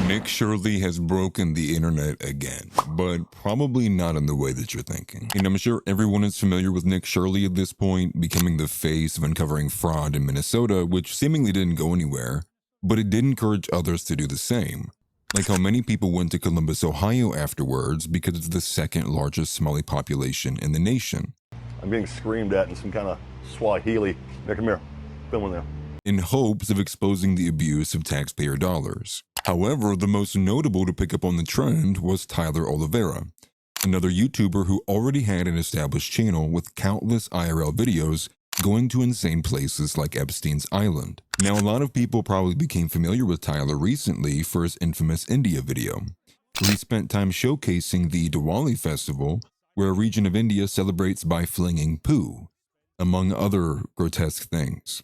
Nick Shirley has broken the internet again, but probably not in the way that you're thinking. And I'm sure everyone is familiar with Nick Shirley at this point, becoming the face of uncovering fraud in Minnesota, which seemingly didn't go anywhere, but it did encourage others to do the same. Like how many people went to Columbus, Ohio afterwards because it's the second largest Somali population in the nation. I'm being screamed at in some kind of Swahili. Nick, come here. Film in there. In hopes of exposing the abuse of taxpayer dollars. However, the most notable to pick up on the trend was Tyler Oliveira, another YouTuber who already had an established channel with countless IRL videos going to insane places like Epstein's Island. Now, a lot of people probably became familiar with Tyler recently for his infamous India video, where he spent time showcasing the Diwali festival, where a region of India celebrates by flinging poo, among other grotesque things.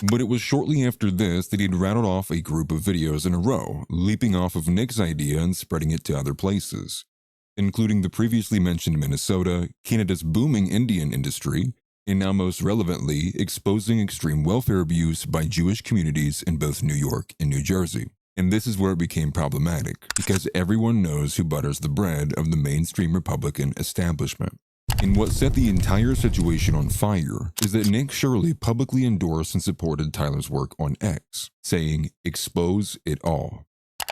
But it was shortly after this that he'd rattled off a group of videos in a row, leaping off of Nick's idea and spreading it to other places, including the previously mentioned Minnesota, Canada's booming Indian industry, and now most relevantly, exposing extreme welfare abuse by Jewish communities in both New York and New Jersey. And this is where it became problematic, because everyone knows who butters the bread of the mainstream Republican establishment. And what set the entire situation on fire is that Nick Shirley publicly endorsed and supported Tyler's work on X, saying, "Expose it all."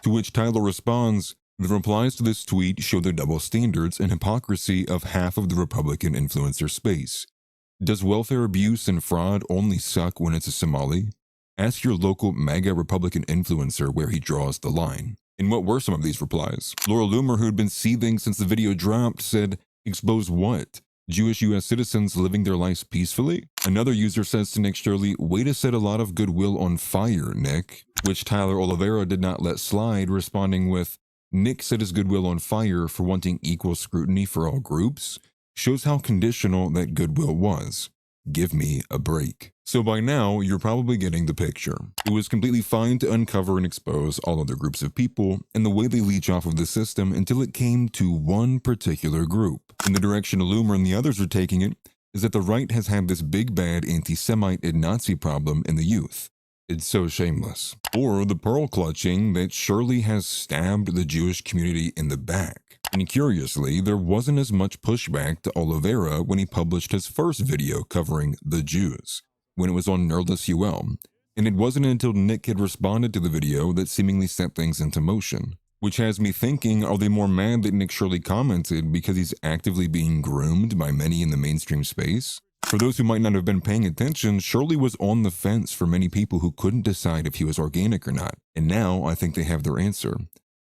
To which Tyler responds, "The replies to this tweet show the double standards and hypocrisy of half of the Republican influencer space. Does welfare abuse and fraud only suck when it's a Somali? Ask your local MAGA Republican influencer where he draws the line." And what were some of these replies? Laura Loomer, who had been seething since the video dropped, said, "Expose what? Jewish U.S. citizens living their lives peacefully?" Another user says to Nick Shirley, "Way to set a lot of goodwill on fire, Nick," which Tyler Oliveira did not let slide, responding with, "Nick set his goodwill on fire for wanting equal scrutiny for all groups. Shows how conditional that goodwill was. Give me a break." So by now, you're probably getting the picture. It was completely fine to uncover and expose all other groups of people and the way they leech off of the system until it came to one particular group. And the direction Loomer and the others are taking it is that the right has had this big bad anti-Semite and Nazi problem in the youth. It's so shameless. Or the pearl clutching that Shirley has stabbed the Jewish community in the back. And curiously, there wasn't as much pushback to Oliveira when he published his first video covering the Jews, when it was on Nerdless UL, and it wasn't until Nick had responded to the video that seemingly set things into motion. Which has me thinking, are they more mad that Nick Shirley commented because he's actively being groomed by many in the mainstream space? For those who might not have been paying attention, Shirley was on the fence for many people who couldn't decide if he was organic or not, and now I think they have their answer.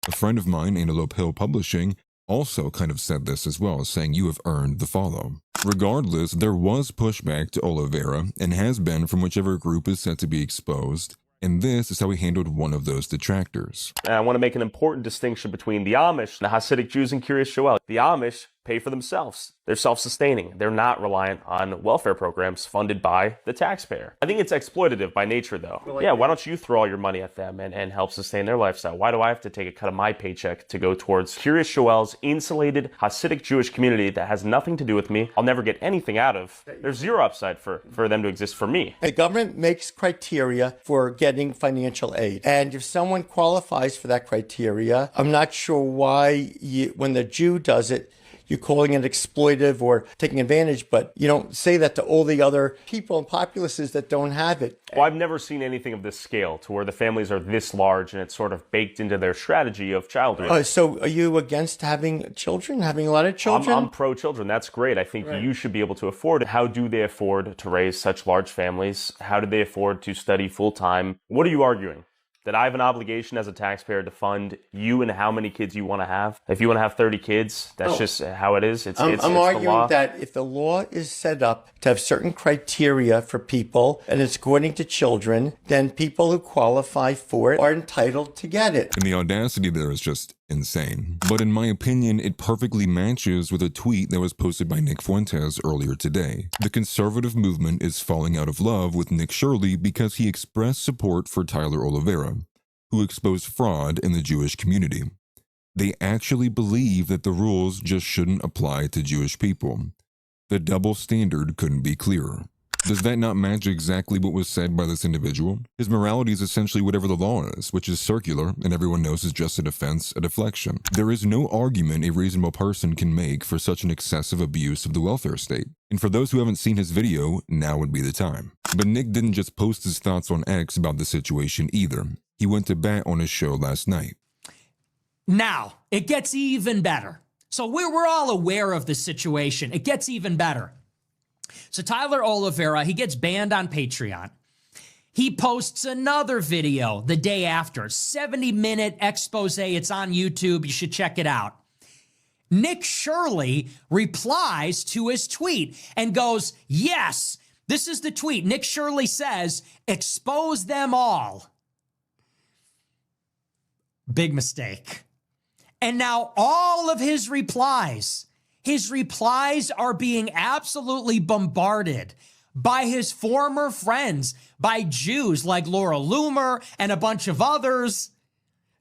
A friend of mine, Antelope Hill Publishing, also kind of said this as well, saying you have earned the follow. Regardless, there was pushback to Oliveira, and has been from whichever group is set to be exposed, and this is how he handled one of those detractors. And I want to make an important distinction between the Amish, the Hasidic Jews, and Kiryas Joel. The Amish pay for themselves. They're self-sustaining. They're not reliant on welfare programs funded by the taxpayer. I think it's exploitative by nature, though. Yeah, why don't you throw all your money at them and help sustain their lifestyle? Why do I have to take a cut of my paycheck to go towards Kiryas Joel's insulated Hasidic Jewish community that has nothing to do with me? I'll never get anything out of. There's zero upside for them to exist for me. The government makes criteria for getting financial aid. And if someone qualifies for that criteria, I'm not sure why when the Jew does it, you're calling it exploitive or taking advantage, but you don't say that to all the other people and populaces that don't have it. Well, I've never seen anything of this scale to where the families are this large and it's sort of baked into their strategy of childhood. So are you against having children, having a lot of children? I'm pro-children. That's great. I think you should be able to afford it. How do they afford to raise such large families? How do they afford to study full-time? What are you arguing? That I have an obligation as a taxpayer to fund you and how many kids you want to have. If you want to have 30 kids, that's just how it is. I'm arguing that if the law is set up to have certain criteria for people and it's according to children, then people who qualify for it are entitled to get it. And the audacity there is just insane. But in my opinion, it perfectly matches with a tweet that was posted by Nick Fuentes earlier today. The conservative movement is falling out of love with Nick Shirley because he expressed support for Tyler Oliveira, who exposed fraud in the Jewish community. They actually believe that the rules just shouldn't apply to Jewish people. The double standard couldn't be clearer. Does that not match exactly what was said by this individual? His morality is essentially whatever the law is, which is circular, and everyone knows is just a defense, a deflection. There is no argument a reasonable person can make for such an excessive abuse of the welfare state. And for those who haven't seen his video, now would be the time. But Nick didn't just post his thoughts on X about the situation either. He went to bat on his show last night. Now, it gets even better. So we're all aware of the situation. It gets even better. So Tyler Oliveira, he gets banned on Patreon. He posts another video the day after, 70-minute expose. It's on YouTube. You should check it out. Nick Shirley replies to his tweet and goes, yes, this is the tweet. Nick Shirley says, expose them all. Big mistake. And now all of his replies are being absolutely bombarded by his former friends, by Jews like Laura Loomer and a bunch of others.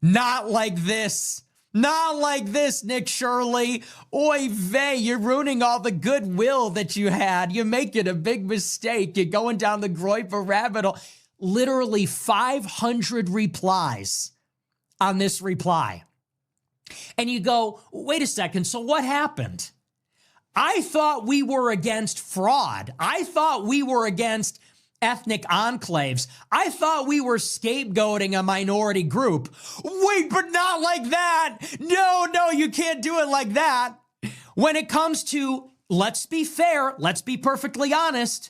Not like this. Not like this, Nick Shirley. Oy vey, you're ruining all the goodwill that you had. You're making a big mistake. You're going down the Groiper rabbit hole. Literally 500 replies on this reply. And you go, wait a second, so what happened? I thought we were against fraud. I thought we were against ethnic enclaves. I thought we were scapegoating a minority group. Wait, but not like that. No, you can't do it like that. When it comes to, let's be fair, let's be perfectly honest.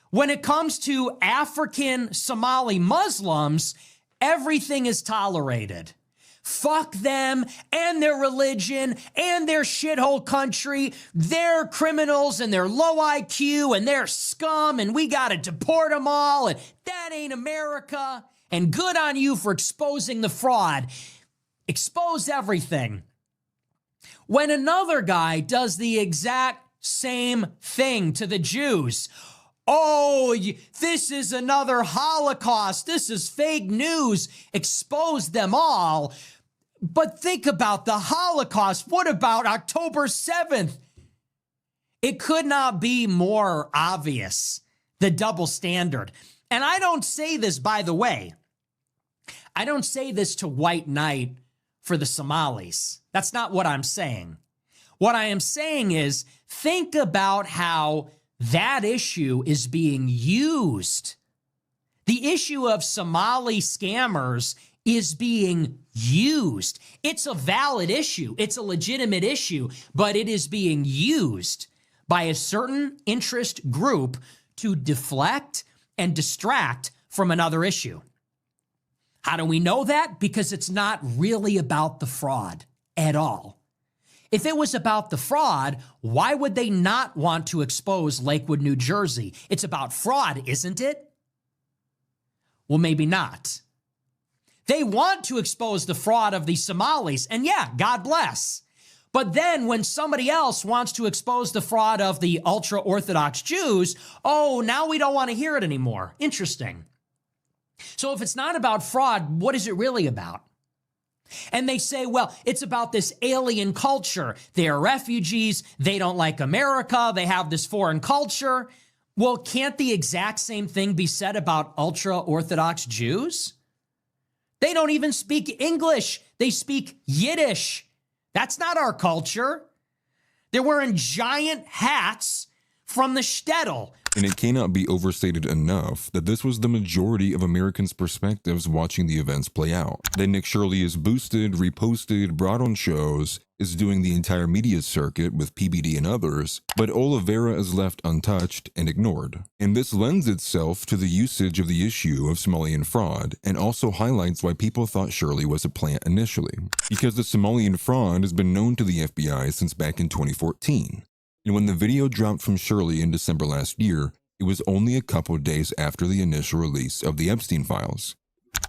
When it comes to African Somali Muslims, everything is tolerated. Fuck them and their religion and their shithole country. They're criminals and they're low IQ and they're scum and we got to deport them all and that ain't America. And good on you for exposing the fraud. Expose everything. When another guy does the exact same thing to the Jews, oh, this is another Holocaust. This is fake news. Expose them all. But think about the Holocaust. What about October 7th? It could not be more obvious, the double standard. And I don't say this, by the way. I don't say this to white knight for the Somalis. That's not what I'm saying. What I am saying is, think about how that issue is being used. The issue of Somali scammers is being used. It's a valid issue. It's a legitimate issue, but it is being used by a certain interest group to deflect and distract from another issue. How do we know that? Because it's not really about the fraud at all. If it was about the fraud, why would they not want to expose Lakewood, New Jersey? It's about fraud, isn't it? Well, maybe not. They want to expose the fraud of the Somalis, and yeah, God bless. But then when somebody else wants to expose the fraud of the ultra-Orthodox Jews, oh, now we don't want to hear it anymore. Interesting. So if it's not about fraud, what is it really about? And they say, well, it's about this alien culture. They are refugees. They don't like America. They have this foreign culture. Well, can't the exact same thing be said about ultra-Orthodox Jews? They don't even speak English. They speak Yiddish. That's not our culture. They're wearing giant hats from the shtetl. And it cannot be overstated enough that this was the majority of Americans' perspectives watching the events play out. That Nick Shirley is boosted, reposted, brought on shows, is doing the entire media circuit with PBD and others, but Oliveira is left untouched and ignored. And this lends itself to the usage of the issue of Somalian fraud, and also highlights why people thought Shirley was a plant initially. Because the Somalian fraud has been known to the FBI since back in 2014. And when the video dropped from Shirley in December last year, it was only a couple days after the initial release of the Epstein files.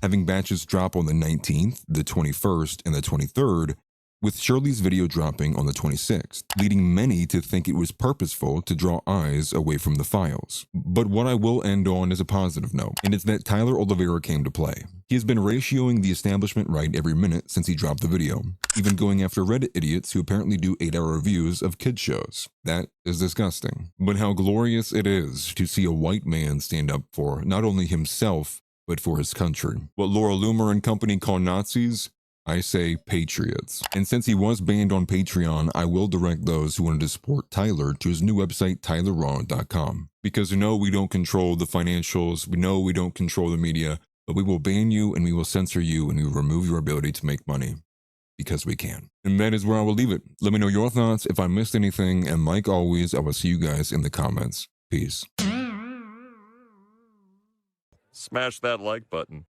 Having batches drop on the 19th, the 21st, and the 23rd, with Shirley's video dropping on the 26th, leading many to think it was purposeful to draw eyes away from the files. But what I will end on is a positive note, and it's that Tyler Oliveira came to play. He has been ratioing the establishment right every minute since he dropped the video, even going after Reddit idiots who apparently do 8-hour reviews of kids shows. That is disgusting. But how glorious it is to see a white man stand up for not only himself, but for his country. What Laura Loomer and company call Nazis, I say patriots. And since he was banned on Patreon, I will direct those who wanted to support Tyler to his new website, tylerraw.com. Because no, we don't control the financials, we know we don't control the media, but we will ban you and we will censor you and we will remove your ability to make money. Because we can. And that is where I will leave it. Let me know your thoughts if I missed anything, and like always, I will see you guys in the comments. Peace. Smash that like button.